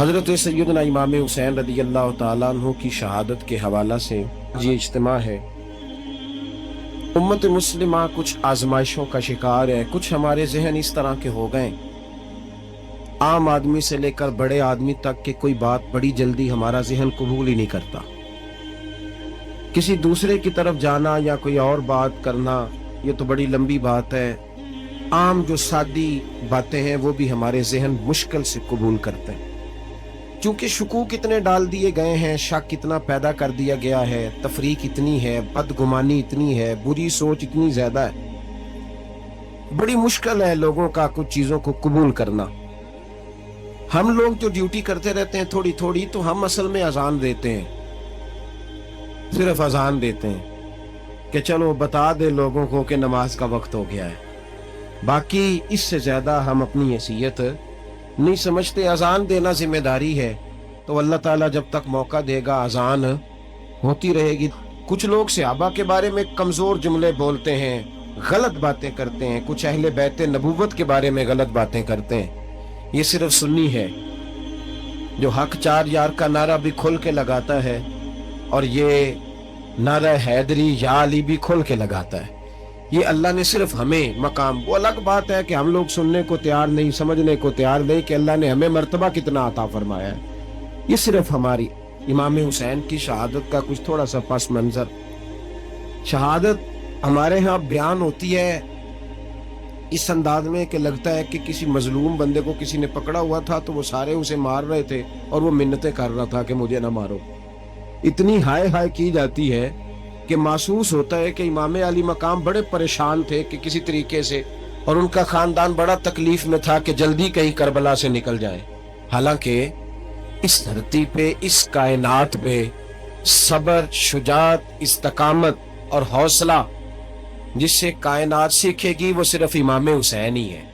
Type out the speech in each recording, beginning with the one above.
हज़रत सैयदना इमाम हुसैन रज़ियल्लाहु ताला अन्हु की शहादत के हवाला से ये इज्तिमा है। उम्मत मुस्लिमा कुछ आजमाइशों का शिकार है। कुछ हमारे जहन इस तरह के हो गए, आम आदमी से लेकर बड़े आदमी तक के कोई बात बड़ी जल्दी हमारा जहन कबूल ही नहीं करता। किसी दूसरे की तरफ जाना या कोई और बात करना, ये तो बड़ी लंबी बात है। आम जो सादी बातें हैं वो भी हमारे जहन मुश्किल से कबूल करते हैं, क्योंकि शकूक इतने डाल दिए गए हैं, शक इतना पैदा कर दिया गया है, तफरीक इतनी है, बदगुमानी इतनी है, बुरी सोच इतनी ज्यादा है। बड़ी मुश्किल है लोगों का कुछ चीजों को कबूल करना। हम लोग जो ड्यूटी करते रहते हैं थोड़ी थोड़ी, तो हम असल में अजान देते हैं, सिर्फ अजान देते हैं कि चलो बता दे लोगों को कि नमाज का वक्त हो गया है। बाकी इससे ज्यादा हम अपनी हैसियत नहीं समझते। अजान देना जिम्मेदारी है, तो अल्लाह ताला जब तक मौका देगा अजान होती रहेगी। कुछ लोग सहाबा के बारे में कमजोर जुमले बोलते हैं, गलत बातें करते हैं, कुछ अहले बैत नबूवत के बारे में गलत बातें करते हैं। ये सिर्फ सुन्नी है जो हक चार यार का नारा भी खुल के लगाता है, और ये नारा हैदरी या अली भी खुल के लगाता है। ये अल्लाह ने सिर्फ हमें मकाम, वो अलग बात है कि हम लोग सुनने को तैयार नहीं, समझने को तैयार नहीं कि अल्लाह ने हमें मर्तबा कितना अता फरमाया है। ये सिर्फ हमारी इमाम हुसैन की शहादत का कुछ थोड़ा सा पस मंजर। शहादत हमारे यहाँ बयान होती है इस अंदाज में कि लगता है कि किसी मजलूम बंदे को किसी ने पकड़ा हुआ था, तो वो सारे उसे मार रहे थे और वो मिन्नतें कर रहा था कि मुझे ना मारो। इतनी हाय हाय की जाती है कि महसूस होता है कि इमाम अली मकाम बड़े परेशान थे कि किसी तरीके से, और उनका खानदान बड़ा तकलीफ में था कि जल्दी कहीं करबला से निकल जाए। हालांकि इस धरती पे, इस कायनात पे सबर, शुजात, इस्तकामत और हौसला जिससे कायनात सीखेगी वो सिर्फ इमाम हुसैन ही है।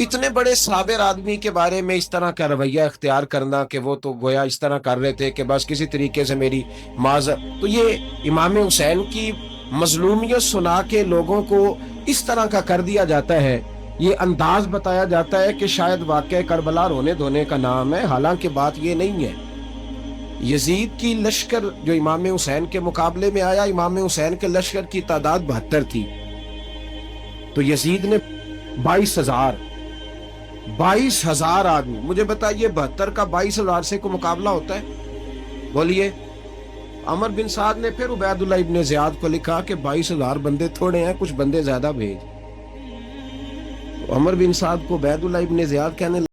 इतने बड़े साबिर आदमी के बारे में इस तरह का रवैया इख्तियार करना कि वो तो गोया इस तरह कर रहे थे कि बस किसी तरीके से मेरी माजर, तो ये इमाम हुसैन की मजलूमियत सुना के लोगों को इस तरह का कर दिया जाता है। ये अंदाज बताया जाता है कि शायद वाकई करबला रोने धोने का नाम है, हालांकि बात ये नहीं है। यजीद की लश्कर जो इमाम हुसैन के मुकाबले में आया, इमाम हुसैन के लश्कर की तादाद 72 थी, तो यजीद ने 22,000, 22,000 आदमी। मुझे बताइए 72 का 22,000 से को मुकाबला होता है? बोलिए। अमर बिन साद ने फिर उबैदुल्लाह इब्ने जियाद को लिखा कि 22,000 बंदे थोड़े हैं, कुछ बंदे ज्यादा भेज। तो अमर बिन साद को उबैदुल्लाह इब्ने जियाद कहने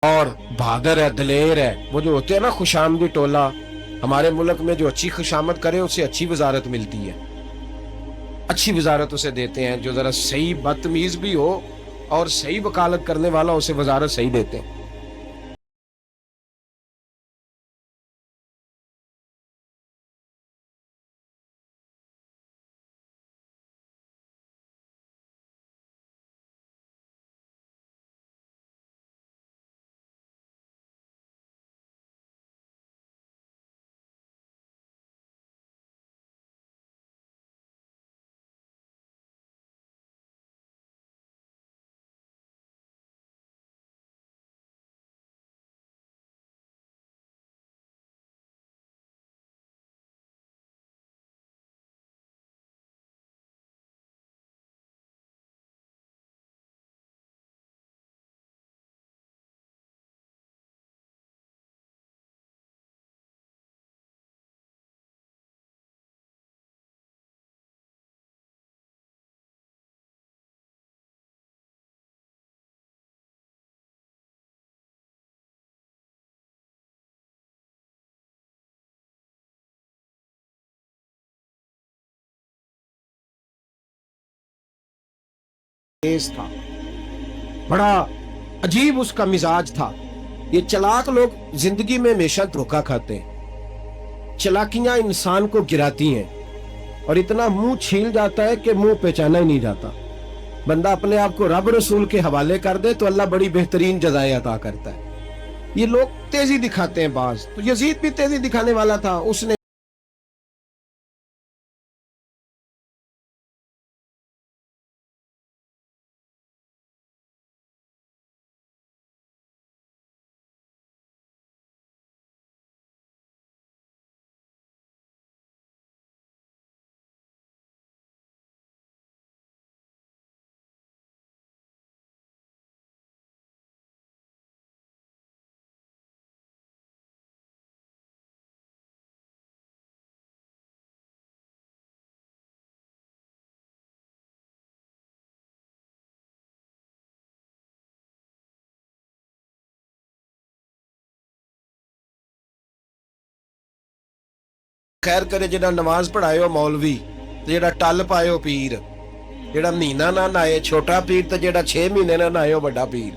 और बहादुर है, दलेर है। वो जो होते हैं ना खुशामदी टोला, हमारे मुल्क में जो अच्छी खुशामद करे उसे अच्छी वजारत मिलती है, अच्छी वजारत उसे देते हैं। जो जरा सही बदतमीज भी हो और सही वकालत करने वाला, उसे वजारत सही देते हैं। तेज था, बड़ा अजीब उसका मिजाज था। ये चालाक लोग जिंदगी में हमेशा धोखा खाते हैं। चालाकियां इंसान को गिराती हैं और इतना मुंह छील जाता है कि मुंह पहचाना ही नहीं जाता। बंदा अपने आप को रब रसूल के हवाले कर दे तो अल्लाह बड़ी बेहतरीन जजाएं अता करता है। ये लोग तेजी दिखाते हैं बाज, तो यजीद भी तेजी दिखाने वाला था। उसने खैर करे जेड़ा नमाज पढ़ायो मौलवी, जेड़ा टल पायो पीर, जेड़ा महीना ना नहाए छोटा पीर, तो जेड़ा 6 महीने ना नहाए बड़ा पीर।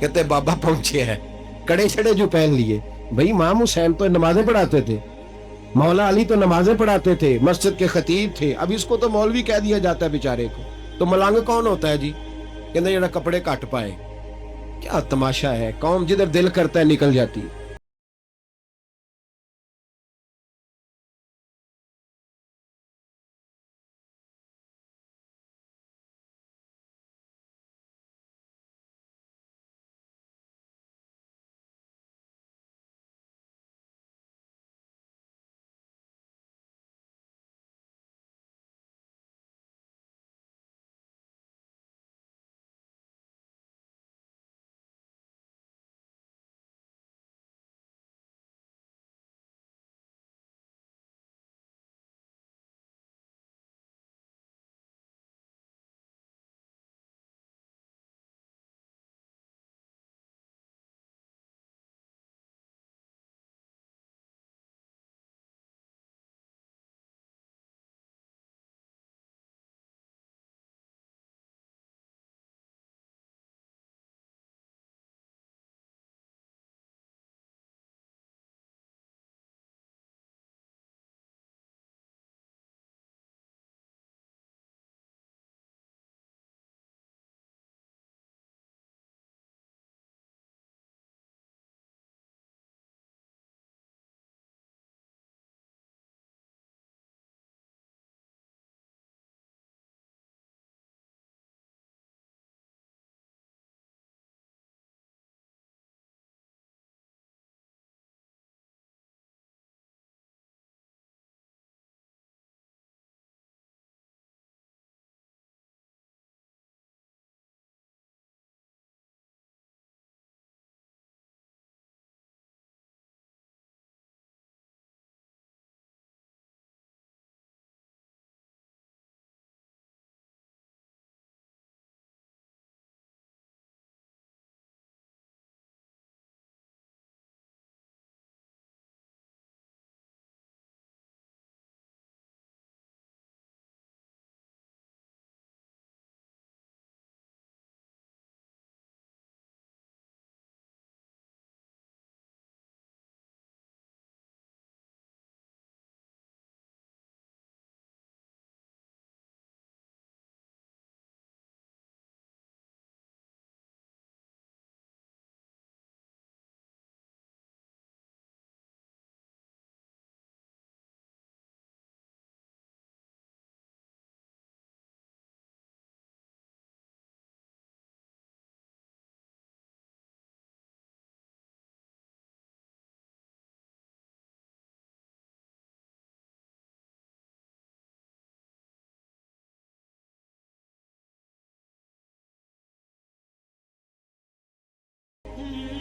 कहते बाबा पहुंचे हैं, कड़े छड़े जो पहन लिए। भाई इमाम हुसैन तो नमाजें पढ़ाते थे, मौला अली तो नमाजें पढ़ाते थे, मस्जिद के खतीब थे। अब इसको तो मौलवी कह दिया जाता है बेचारे को। तो मलंग कौन होता है जी? कहते जेड़ा कपड़े घट पाए। क्या तमाशा है, कौम जिधर दिल करता है निकल जाती है।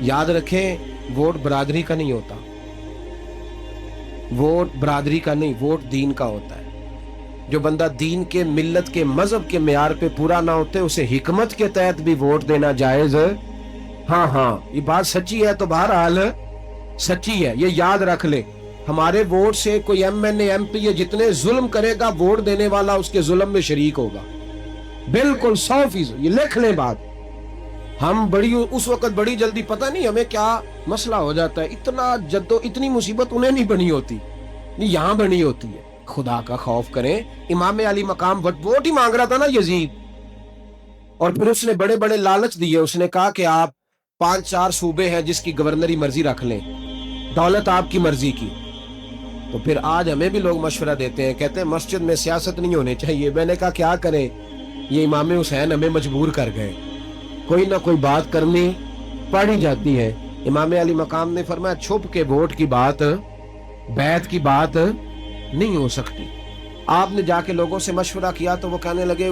याद रखें, वोट बरादरी का नहीं होता, वोट बरादरी का नहीं, वोट दीन का होता है। जो बंदा दीन के, मिल्लत के, मजहब के मेयार पे पूरा ना होते, उसे हिकमत के तहत भी वोट देना जायज है। हाँ हाँ, ये बात सच्ची है तो बहरहाल सच्ची है, ये याद रख ले। हमारे वोट से कोई एमएनए एमपी जितने जुल्म करेगा, वोट देने वाला उसके जुल्म में शरीक होगा, बिल्कुल 100%। ये लिख ले बात। हम बड़ी उस वक्त बड़ी जल्दी, पता नहीं हमें क्या मसला हो जाता है, इतना जद्दो, इतनी मुसीबत उन्हें नहीं बनी होती, नहीं यहां बनी होती है। खुदा का खौफ करें। इमाम अली मकाम वोट ही मांग रहा था ना यजीद, और फिर उसने बड़े बड़े लालच दिए। उसने कहा कि आप 5-4 सूबे हैं जिसकी गवर्नरी मर्जी रख लें, दौलत आपकी मर्जी की। तो फिर आज हमें भी लोग मशवरा देते हैं, कहते हैं मस्जिद में सियासत नहीं होनी चाहिए। मैंने कहा क्या करें, ये इमाम हुसैन हमें मजबूर कर गए, कोई ना कोई बात करनी पड़ ही जाती है। इमाम अली मकाम ने फरमाया छुप के वोट की बात, बैत की बात नहीं हो सकती। आपने जाके लोगों से मशवरा किया तो वो कहने लगे